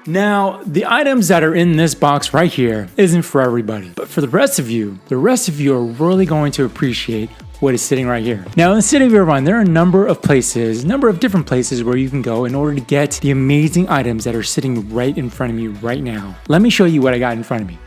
Now, the items that are in this box right here isn't for everybody, but for the rest of you are really going to appreciate what is sitting right here. Now, in the city of Irvine, there are a number of different places where you can go in order to get the amazing items that are sitting right in front of me right now. Let me show you what I got in front of me.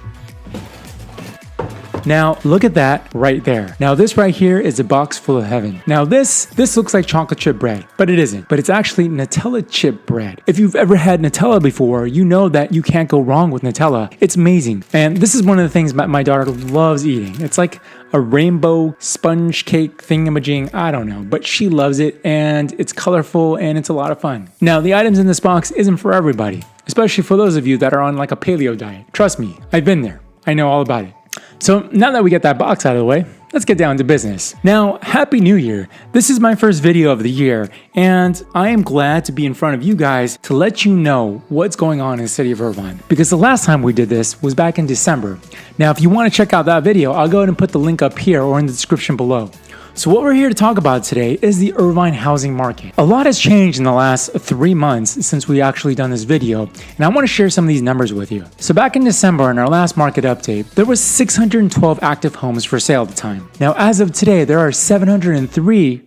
Now, look at that right there. Now, this right here is a box full of heaven. Now, this looks like chocolate chip bread, but it isn't. But it's actually Nutella chip bread. If you've ever had Nutella before, you know that you can't go wrong with Nutella. It's amazing. And this is one of the things my daughter loves eating. It's like a rainbow sponge cake thingamajig, I don't know, but she loves it and it's colorful and it's a lot of fun. Now, the items in this box isn't for everybody, especially for those of you that are on like a paleo diet. Trust me, I've been there. I know all about it. So now that we get that box out of the way, let's get down to business. Now, Happy New Year. This is my first video of the year, and I am glad to be in front of you guys to let you know what's going on in the city of Irvine. Because the last time we did this was back in December. Now, if you want to check out that video, I'll go ahead and put the link up here or in the description below. So what we're here to talk about today is the Irvine housing market. A lot has changed in the last 3 months since we actually done this video, and I want to share some of these numbers with you. So back in December, in our last market update, there was 612 active homes for sale at the time. Now, as of today, there are 703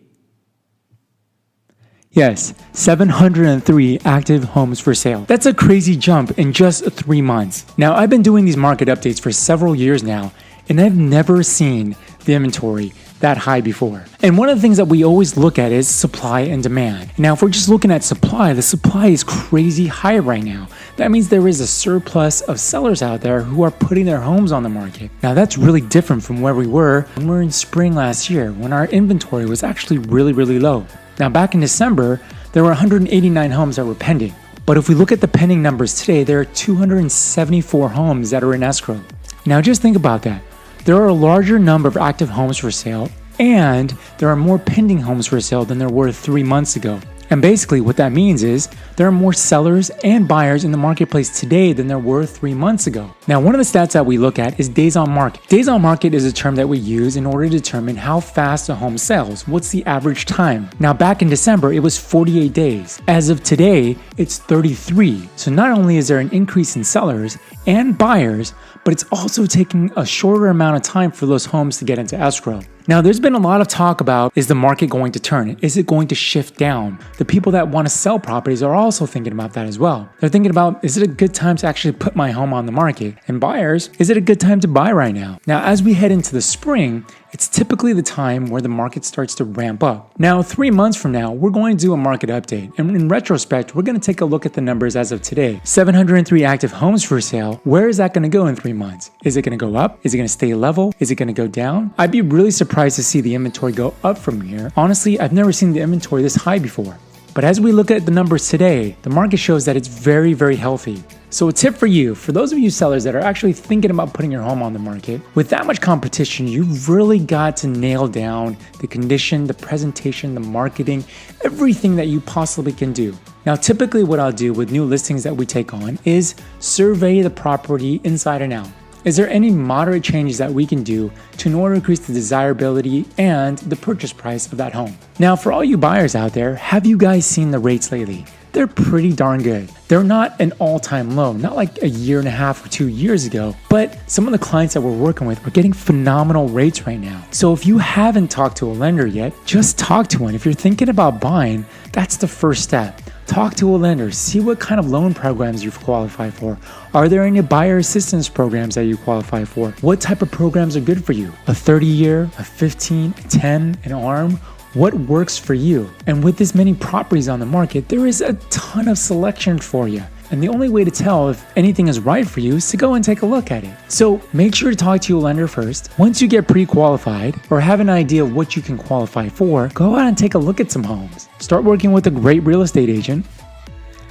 active homes for sale. That's a crazy jump in just 3 months. Now, I've been doing these market updates for several years now, and I've never seen the inventory that high before. And one of the things that we always look at is supply and demand. Now, if we're just looking at supply, the supply is crazy high right now. That means there is a surplus of sellers out there who are putting their homes on the market. Now, that's really different from where we were when we were in spring last year, when our inventory was actually really low. Now, back in December, there were 189 homes that were pending. But if we look at the pending numbers today, there are 274 homes that are in escrow. Now, just think about that. There are a larger number of active homes for sale, and there are more pending homes for sale than there were 3 months ago. And basically what that means is there are more sellers and buyers in the marketplace today than there were 3 months ago. Now, one of the stats that we look at is days on market. Days on market is a term that we use in order to determine how fast a home sells. What's the average time? Now, back in December, it was 48 days. As of today, it's 33. So not only is there an increase in sellers and buyers, but it's also taking a shorter amount of time for those homes to get into escrow. Now, there's been a lot of talk about, is the market going to turn? Is it going to shift down? The people that want to sell properties are also thinking about that as well. They're thinking about, is it a good time to actually put my home on the market? And buyers, is it a good time to buy right now? Now, as we head into the spring, it's typically the time where the market starts to ramp up. Now, 3 months from now, we're going to do a market update. And in retrospect, we're going to take a look at the numbers as of today. 703 active homes for sale. Where is that going to go in 3 months? Is it going to go up? Is it going to stay level? Is it going to go down? I'd be really surprised to see the inventory go up from here. Honestly, I've never seen the inventory this high before. But as we look at the numbers today, the market shows that it's very healthy. So a tip for you, for those of you sellers that are actually thinking about putting your home on the market, with that much competition, you've really got to nail down the condition, the presentation, the marketing, everything that you possibly can do. Now, typically what I'll do with new listings that we take on is survey the property inside and out. Is there any moderate changes that we can do to in order to increase the desirability and the purchase price of that home? Now, for all you buyers out there, have you guys seen the rates lately? They're pretty darn good. They're not an all-time low, not like a year and a half or 2 years ago, but some of the clients that we're working with are getting phenomenal rates right now. So if you haven't talked to a lender yet, just talk to one. If you're thinking about buying, that's the first step. Talk to a lender, see what kind of loan programs you qualify for. Are there any buyer assistance programs that you qualify for? What type of programs are good for you? A 30-year, a 15, a 10, an ARM? What works for you? And with this many properties on the market, there is a ton of selection for you. And the only way to tell if anything is right for you is to go and take a look at it. So make sure to talk to your lender first. Once you get pre-qualified or have an idea of what you can qualify for, go out and take a look at some homes. Start working with a great real estate agent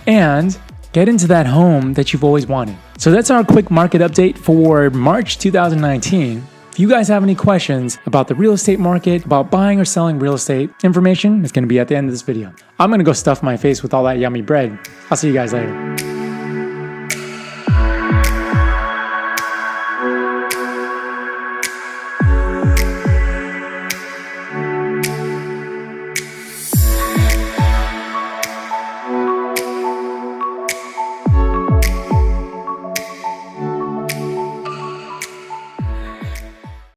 and get into that home that you've always wanted. So that's our quick market update for March 2019. If you guys have any questions about the real estate market, about buying or selling real estate, information is going to be at the end of this video. I'm going to go stuff my face with all that yummy bread. I'll see you guys later.